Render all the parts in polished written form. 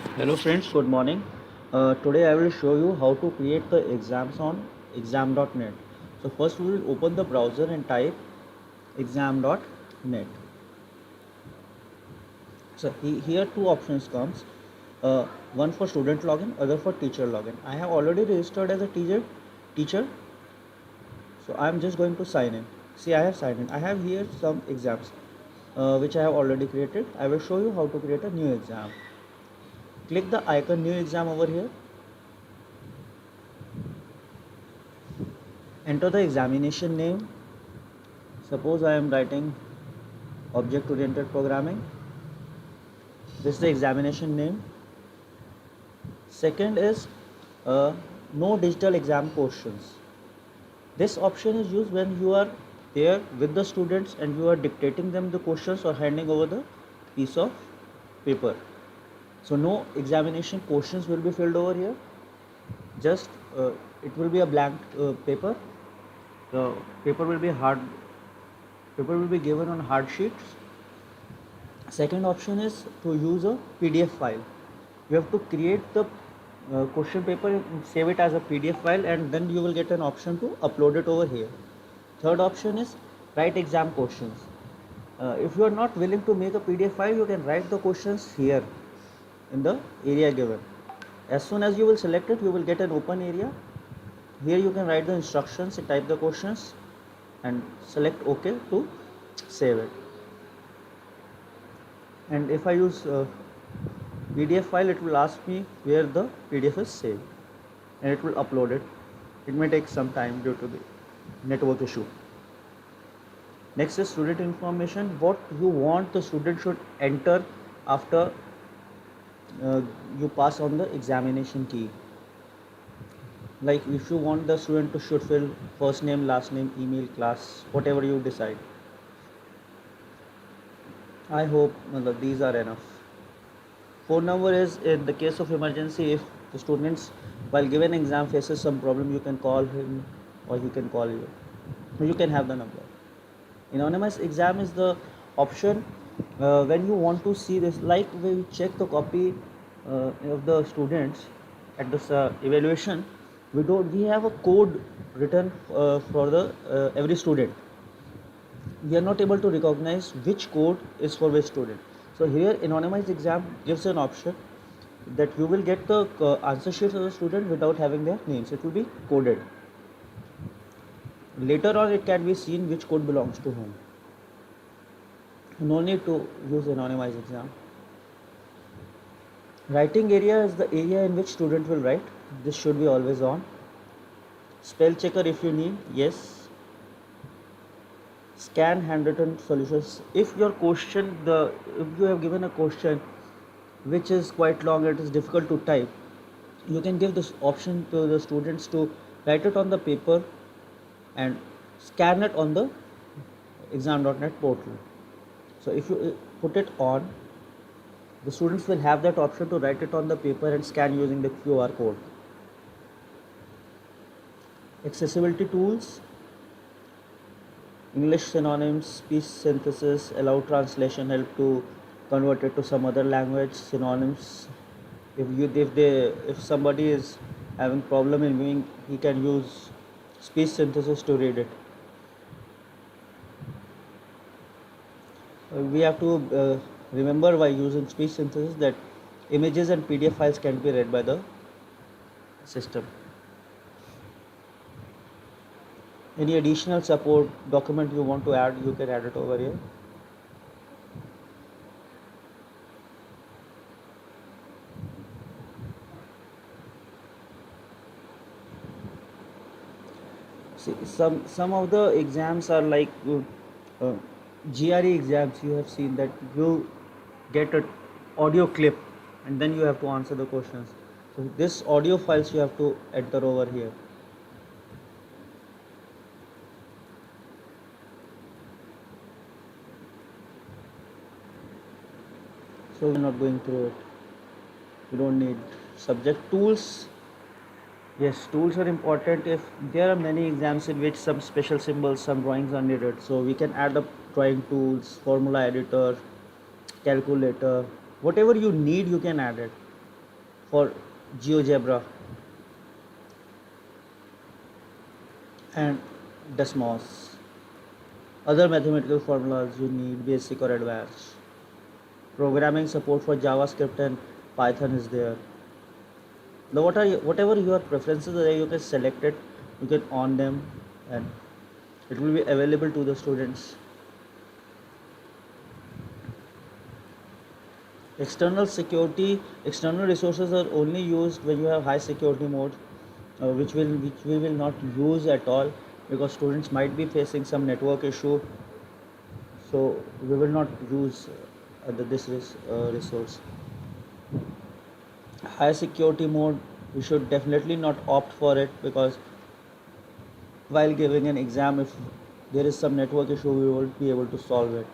Hello friends, good morning. Today I will show you how to create the exams on exam.net. So first we will open the browser and type exam.net. So here two options comes. One for student login, other for teacher login. I have already registered as a teacher. So I am just going to sign in. See, I have signed in. I have here some exams which I have already created. I will show you how to create a new exam. Click the icon new exam over here. Enter the examination name. Suppose I am writing object oriented programming. This is the examination name. Second is no digital exam questions. This option is used when you are there with the students and you are dictating them the questions or handing over the piece of paper. So no examination questions will be filled over here. Just it will be a blank paper. The paper will be hard. Paper will be given on hard sheets. Second option is to use a PDF file. You have to create the question paper, save it as a PDF file, and then you will get an option to upload it over here. Third option is write exam questions. If you are not willing to make a PDF file, you can write the questions here in the area given. As soon as you will select it, you will get an open area. Here you can write the instructions and type the questions and select OK to save it. And if I use PDF file, it will ask me where the PDF is saved and it will upload it. It may take some time due to the network issue. Next is student information. What you want the student should enter after you pass on the examination key. Like if you want the student to should fill first name, last name, email, class, whatever you decide. I hope these are enough. Phone number is in the case of emergency. If the students while given exam faces some problem, you can call him or he can call you. You can have the number. Anonymous exam is the option when you want to see this, like we check the copy of the students at this evaluation. We have a code written for the every student. We are not able to recognize which code is for which student. So here anonymized exam gives an option that you will get the answer sheets of the student without having their names. It will be coded. Later on it can be seen which code belongs to whom. No need to use anonymized exam. Writing area is the area in which student will write. This should be always on. Spell checker if you need, yes. Scan handwritten solutions. If your question, if you have given a question which is quite long, it is difficult to type, you can give this option to the students to write it on the paper and scan it on the exam.net portal. So if you put it on, the students will have that option to write it on the paper and scan using the QR code. Accessibility tools, English synonyms, speech synthesis, allow translation, help to convert it to some other language, synonyms. If somebody is having problem in viewing, he can use speech synthesis to read it. We have to remember while using speech synthesis that images and PDF files can be read by the system. Any additional support document you want to add, you can add it over here. See, some of the exams are like GRE exams. You have seen that you get an audio clip and then you have to answer the questions. So this audio files you have to enter over here. So we're not going through it. We don't need subject tools. Yes, tools are important. If there are many exams in which some special symbols, some drawings are needed, so we can add up drawing tools, formula editor, calculator, whatever you need, you can add it. for GeoGebra and Desmos. Other mathematical formulas you need, basic or advanced. Programming support for JavaScript and Python is there. Now whatever your preferences are, you can select it, you can on them, and it will be available to the students. External resources are only used when you have high security mode, which we will not use at all, because students might be facing some network issue, so we will not use resource. High security mode, we should definitely not opt for it, because while giving an exam, if there is some network issue, we won't be able to solve it,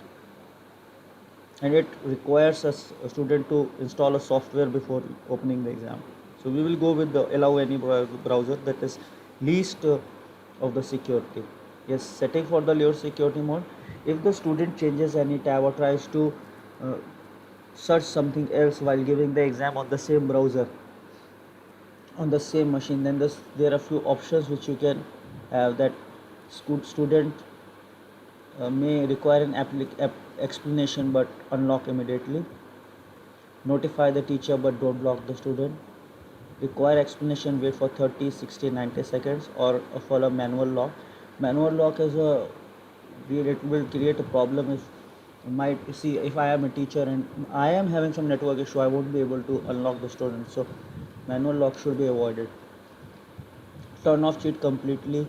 and it requires a student to install a software before opening the exam. So we will go with the allow any browser, that is least of the security. Yes, setting for the lower security mode. If the student changes any tab or tries to uh, search something else while giving the exam on the same browser, on the same machine, then there are few options which you can have, that student may require an explanation but unlock immediately. Notify the teacher but don't block the student. Require explanation, wait for 30, 60, 90 seconds, or follow manual lock. Manual lock is a it will create a problem. If might see, if I am a teacher and I am having some network issue, I won't be able to unlock the student, so manual lock should be avoided. Turn off cheat completely.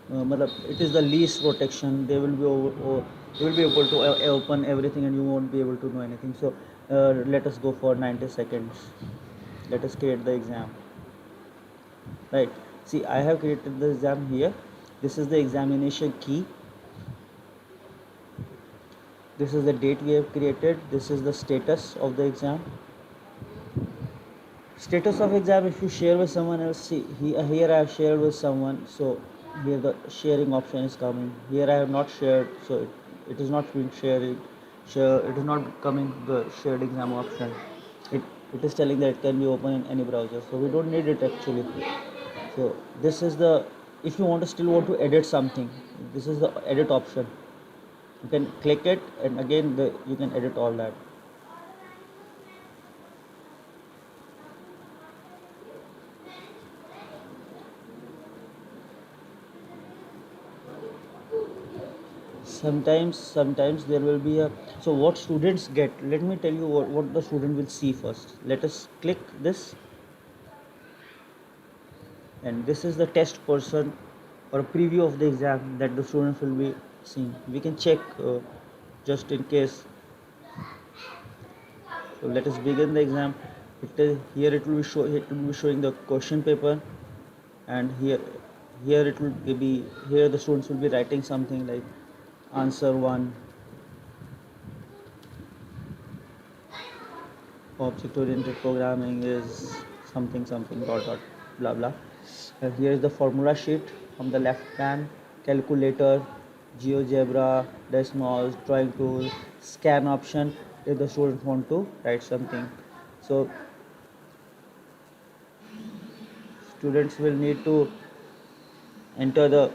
It is the least protection. They will be able to open everything and you won't be able to do anything. So let us go for 90 seconds. Let us create the exam. Right, see, I have created the exam here. This is the examination key. This is the date we have created. This is the status of the exam. Status of exam, if you share with someone else, see here I have shared with someone, so here the sharing option is coming. Here I have not shared, so it is not being shared. It is not coming the shared exam option. It is telling that it can be open in any browser, so we don't need it actually. So this is the, if you still want to edit something, this is the edit option. You can click it, and again you can edit all that. Sometimes there will be a, so what students get, let me tell you what the student will see first. Let us click this, and this is the test person, or a preview of the exam that the students will be seeing. We can check just in case. So let us begin the exam. Here it will be showing the question paper, and here it will be, here the students will be writing something like answer 1, object oriented programming is something dot dot blah blah. Here is the formula sheet from the left hand: calculator, GeoGebra, Desmos, drawing tool, scan option if the students want to write something. So students will need to enter the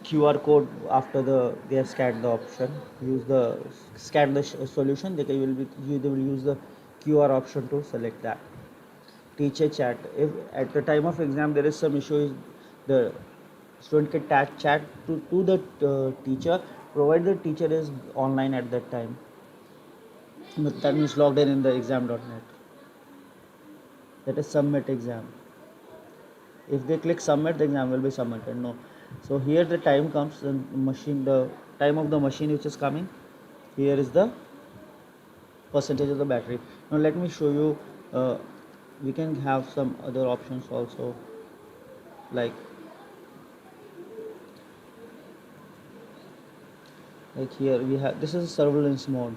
QR code after they have scanned the option. Scan the solution. They will use the QR option to select that. Teacher chat. If at the time of exam there is some issue, the student can chat to the teacher, provided the teacher is online at that time. That means logged in the exam.net. That is submit exam. If they click submit, the exam will be submitted. No. So here the time comes, the time of the machine which is coming. Here is the percentage of the battery. Now let me show you. We can have some other options also, like here we have, this is surveillance mode.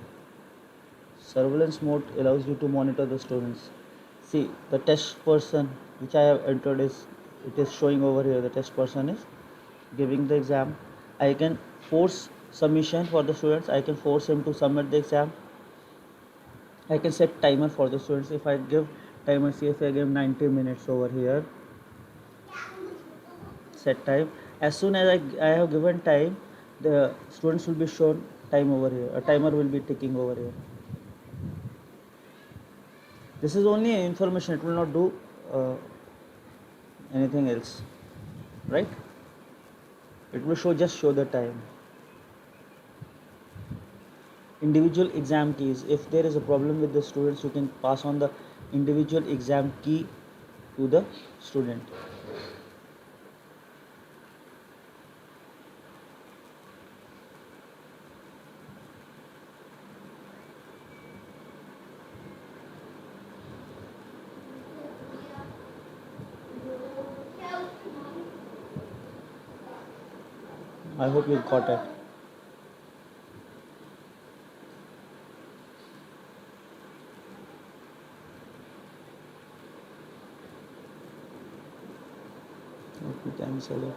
Surveillance mode allows you to monitor the students. See, the test person which I have entered it is showing over here. The test person is giving the exam. I can force submission for the students. I can force him to submit the exam. I can set timer for the students. If I give Timer CFA again 90 minutes over here. Set time. As soon as I have given time, the students will be shown time over here. A timer will be ticking over here. This is only information, it will not do anything else, right? It will just show the time. Individual exam keys. If there is a problem with the students, you can pass on the individual exam key to the student. I hope you got it. Let me cancel it.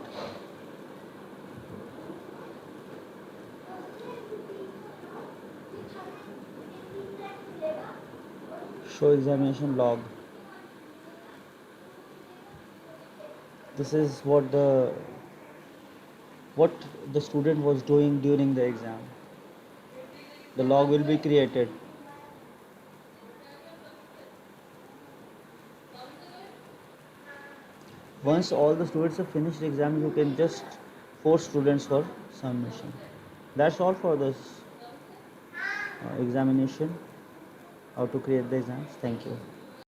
Show examination log. This is what the student was doing during the exam. The log will be created. Once all the students have finished the exam, you can just force students for submission. That's all for this examination, how to create the exams. Thank you.